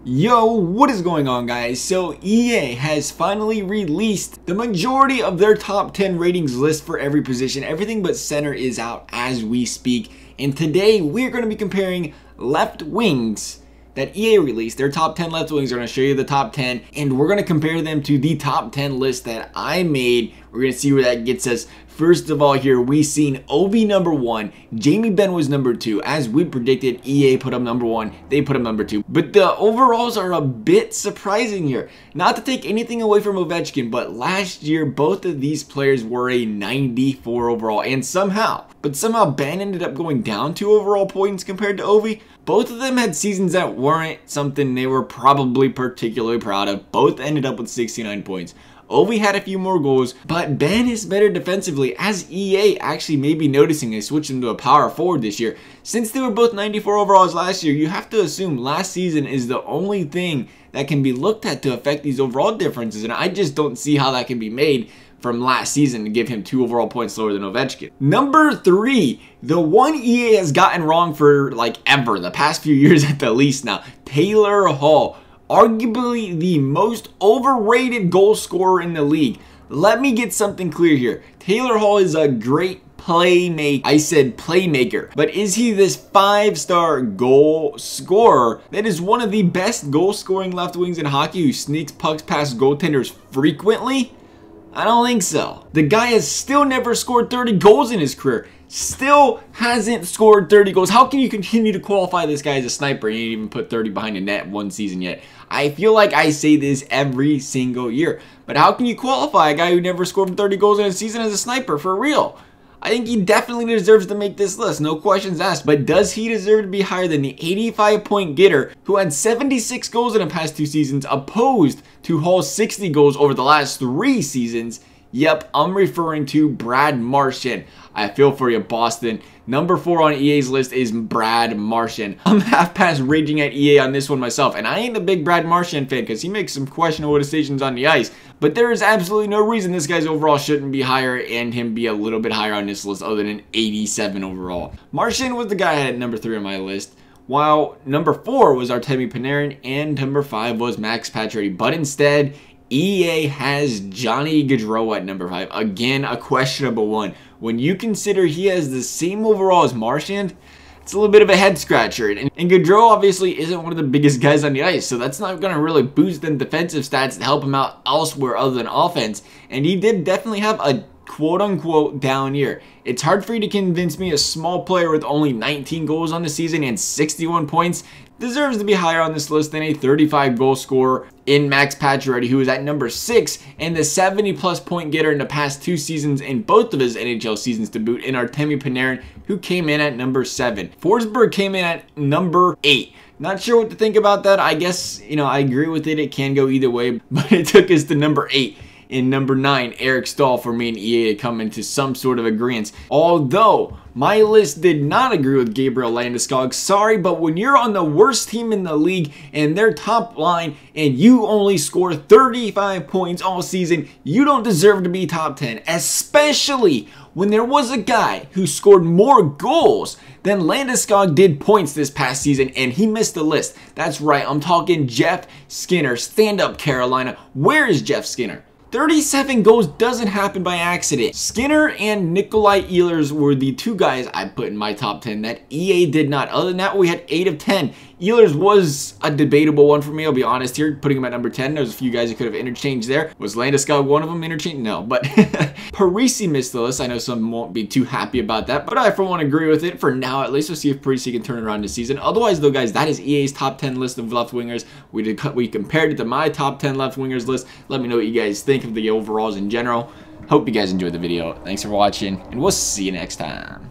Yo, what is going on, guys? So EA has finally released the majority of their top 10 ratings list for every position. Everything but center is out as we speak. And today we're going to be comparing left wings that EA released. Their top 10 left wings. Are going to show you the top 10, and we're going to compare them to the top 10 list that I made. We're going to see where that gets us. First of all, here we seen OV number 1, Jamie Benn was number 2. As we predicted, EA put him number 1, they put him number 2. But the overalls are a bit surprising here. Not to take anything away from Ovechkin, but last year both of these players were a 94 overall, and somehow Benn ended up going down 2 overall points compared to Ovi. Both of them had seasons that weren't something they were probably particularly proud of. Both ended up with 69 points. Ovi had a few more goals, but Benn is better defensively, as EA actually may be noticing they switched him to a power forward this year. Since they were both 94 overalls last year, you have to assume last season is the only thing that can be looked at to affect these overall differences, and I just don't see how that can be made from last season to give him 2 overall points lower than Ovechkin. Number 3, the one EA has gotten wrong for like ever, the past few years at the least now, Taylor Hall. Arguably the most overrated goal scorer in the league. Let me get something clear here. Taylor Hall is a great playmaker. I said playmaker. But is he this 5-star goal scorer that is one of the best goal scoring left wings in hockey who sneaks pucks past goaltenders frequently? I don't think so. The guy has still never scored 30 goals in his career. Still hasn't scored 30 goals. How can you continue to qualify this guy as a sniper? He didn't even put 30 behind the net one season yet. I feel like I say this every single year. But how can you qualify a guy who never scored 30 goals in a season as a sniper for real? I think he definitely deserves to make this list, no questions asked. But does he deserve to be higher than the 85-point getter who had 76 goals in the past 2 seasons, opposed to Hall's 60 goals over the last 3 seasons? Yep, I'm referring to Brad Marchand. I feel for you, Boston. Number 4 on EA's list is Brad Marchand. I'm half past raging at EA on this one myself, and I ain't a big Brad Marchand fan because he makes some questionable decisions on the ice. But there is absolutely no reason this guy's overall shouldn't be higher and him be a little bit higher on this list other than 87 overall. Marchand was the guy I had at number 3 on my list, while number 4 was Artemi Panarin and number 5 was Max Pacioretty. But instead, EA has Johnny Gaudreau at number 5. Again, a questionable one. When you consider he has the same overall as Marchand, it's a little bit of a head scratcher. And Gaudreau obviously isn't one of the biggest guys on the ice, so that's not going to really boost them defensive stats to help him out elsewhere other than offense. And he did definitely have a quote-unquote down year. It's hard for you to convince me a small player with only 19 goals on the season and 61 points deserves to be higher on this list than a 35 goal scorer in Max Pacioretty, who is at number 6 and the 70-plus point getter in the past 2 seasons in both of his NHL seasons to boot, in Artemi Panarin, who came in at number 7. Forsberg came in at number 8. Not sure what to think about that. I guess, I agree with it. It can go either way, but it took us to number 8. In number 9, Eric Stahl, for me and EA to come into some sort of agreement. Although, my list did not agree with Gabriel Landeskog. Sorry, but when you're on the worst team in the league and their top line and you only score 35 points all season, you don't deserve to be top 10. Especially when there was a guy who scored more goals than Landeskog did points this past season, and he missed the list. That's right, I'm talking Jeff Skinner. Stand up, Carolina. Where is Jeff Skinner? 37 goals doesn't happen by accident. Skinner and Nikolai Ehlers were the 2 guys I put in my top 10 that EA did not. Other than that, we had 8 of 10. Ehlers was a debatable one for me, I'll be honest here, putting him at number 10. There's a few guys who could have interchanged there. Was Landeskog one of them interchanged? No, but Parisi missed the list. I know some won't be too happy about that, but I for one agree with it for now at least. We'll see if Parisi can turn it around this season. Otherwise though, guys, that is EA's top 10 list of left wingers. We compared it to my top 10 left wingers list. Let me know what you guys think of the overalls in general. Hope you guys enjoyed the video. Thanks for watching, and we'll see you next time.